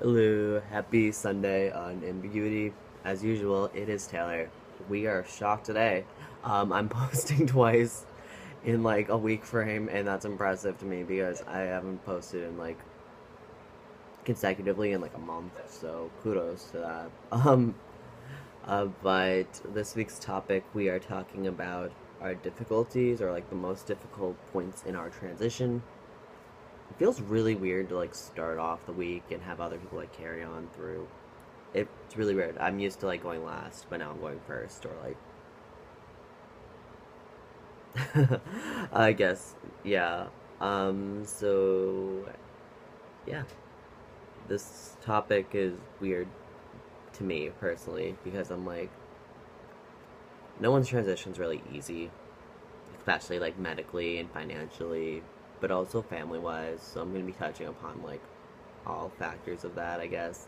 Hello, happy Sunday on Ambiguity. As usual, it is Taylor. We are shocked today. I'm posting twice in like a week frame, and that's impressive to me because I haven't posted in like consecutively in like a month. So kudos to that. But this week's topic, we are talking about our difficulties or like the most difficult points in our transition. It feels really weird to like start off the week and have other people like carry on through. It's really weird. I'm used to like going last, but now I'm going first, or like I guess yeah. So yeah, this topic is weird to me personally because I'm like no one's transition's really easy, especially like medically and financially, but also family wise. So I'm gonna be touching upon like all factors of that, I guess,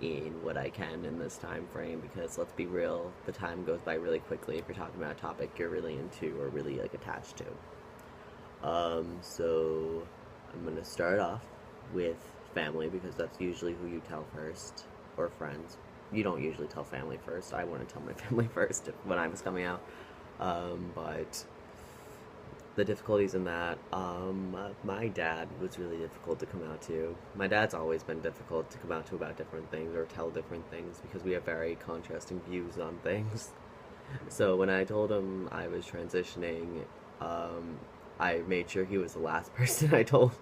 in what I can in this time frame because let's be real, the time goes by really quickly if you're talking about a topic you're really into or really like attached to. So I'm gonna start off with family because that's usually who you tell first, or friends. You don't usually tell family first. I wouldn't tell my family first when I was coming out. But the difficulties in that. My dad was really difficult to come out to. My dad's always been difficult to come out to about different things or tell different things because we have very contrasting views on things. So when I told him I was transitioning, um, I made sure he was the last person I told,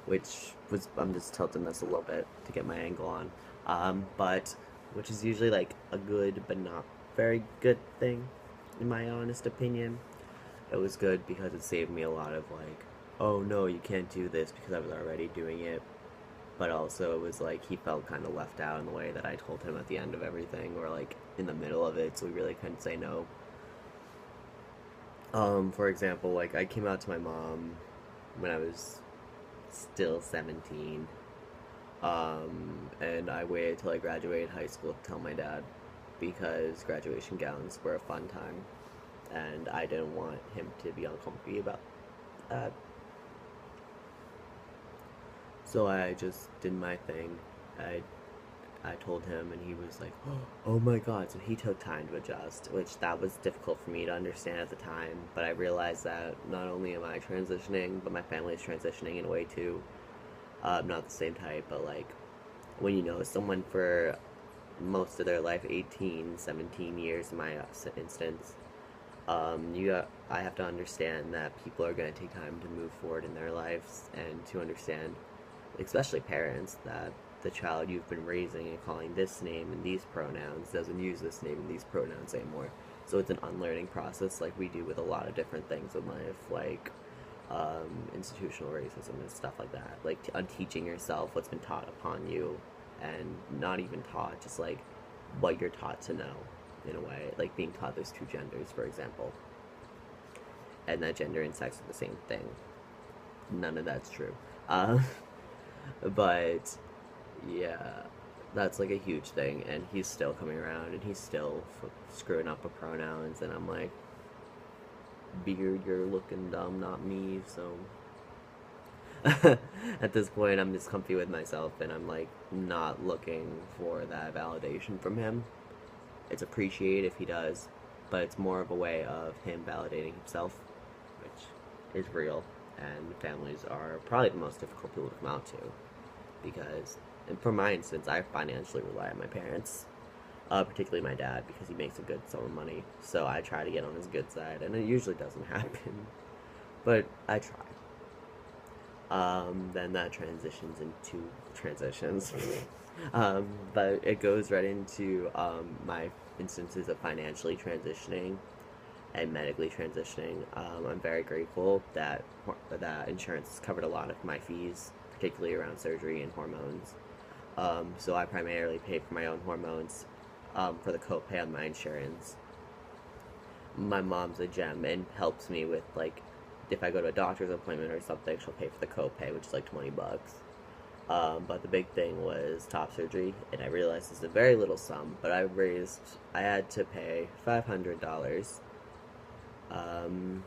which was I'm just tilting this a little bit to get my angle on, but which is usually like a good but not very good thing, in my honest opinion. It was good because it saved me a lot of like, oh no, you can't do this because I was already doing it. But also, it was like he felt kind of left out in the way that I told him at the end of everything, or like in the middle of it, so we really couldn't say no. For example, like I came out to my mom when I was still 17, and I waited till I graduated high school to tell my dad because graduation gowns were a fun time, and I didn't want him to be uncomfy about that. So I just did my thing. I I told him, and he was like, "Oh my god!" So he took time to adjust, which that was difficult for me to understand at the time. But I realized that not only am I transitioning, but my family is transitioning in a way too. Not the same type, but like when you know someone for most of their life, 18, 17 years in my instance, I have to understand that people are going to take time to move forward in their lives and to understand, especially parents, that the child you've been raising and calling this name and these pronouns doesn't use this name and these pronouns anymore. So it's an unlearning process, like we do with a lot of different things in life, like institutional racism and stuff like that. Like unteaching yourself what's been taught upon you, and not even taught, just like what you're taught to know, in a way. Like being taught there's two genders, for example, and that gender and sex are the same thing. None of that's true. Uh, but yeah, that's like a huge thing, and he's still coming around, and he's still screwing up with pronouns, and I'm like, beard, you're looking dumb, not me. So at this point, I'm just comfy with myself, and I'm like not looking for that validation from him. It's appreciated if he does, but it's more of a way of him validating himself, which is real. And families are probably the most difficult people to come out to because, and for my instance, I financially rely on my parents, particularly my dad, because he makes a good sum of money. So I try to get on his good side, and it usually doesn't happen, but I try. Then that transitions into transitions. But it goes right into my instances of financially transitioning and medically transitioning. I'm very grateful that insurance covered a lot of my fees, particularly around surgery and hormones. So I primarily pay for my own hormones for the copay on my insurance. My mom's a gem and helps me with like if I go to a doctor's appointment or something, she'll pay for the copay, which is like $20. But the big thing was top surgery, and I realized it's a very little sum, but I had to pay $500. Um,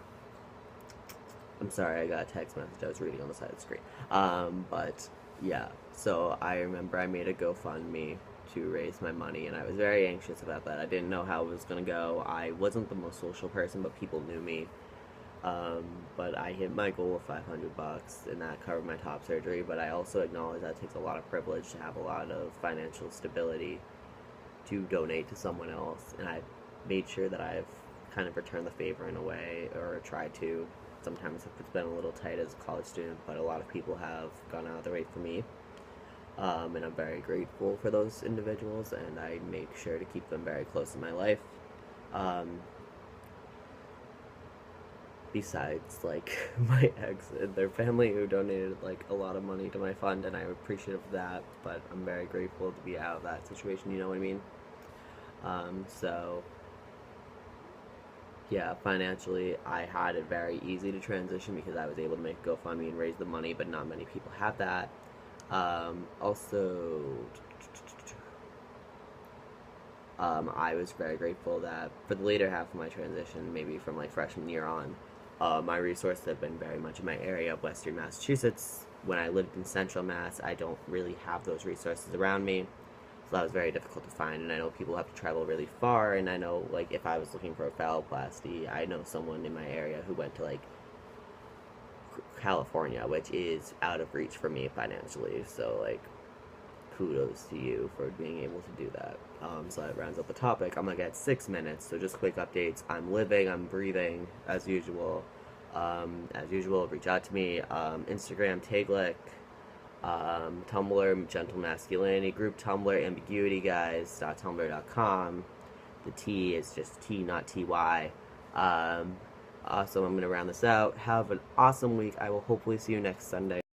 I'm sorry, I got a text message I was reading on the side of the screen. But Yeah, so I remember I made a GoFundMe to raise my money, and I was very anxious about that. I didn't know how it was going to go. I wasn't the most social person, but people knew me. Um, but I hit my goal of $500, and that covered my top surgery. But I also acknowledge that it takes a lot of privilege to have a lot of financial stability to donate to someone else, and I made sure that I've kind of returned the favor in a way, or tried to. Sometimes it's been a little tight as a college student, but a lot of people have gone out of their way for me. And I'm very grateful for those individuals, and I make sure to keep them very close in my life. Um, Besides, like, my ex and their family who donated, like, a lot of money to my fund, and I'm appreciative of that, but I'm very grateful to be out of that situation, you know what I mean? So, yeah, financially, I had it very easy to transition because I was able to make GoFundMe and raise the money, but not many people have that. Also, I was very grateful that for the later half of my transition, maybe from like freshman year on, my resources have been very much in my area of Western Massachusetts. When I lived in Central Mass, I don't really have those resources around me, so that was very difficult to find. And I know people have to travel really far. And I know, like, if I was looking for a phalloplasty, I know someone in my area who went to like California, which is out of reach for me financially. So like, kudos to you for being able to do that. So that rounds up the topic. I'm gonna get 6 minutes, so just quick updates. I'm living, I'm breathing, as usual. Reach out to me. Instagram, Taglick, Tumblr, Gentle Masculinity, group Tumblr, Ambiguity Guys, tumblr.com. The T is just T, not TY. Awesome, I'm gonna round this out. Have an awesome week. I will hopefully see you next Sunday.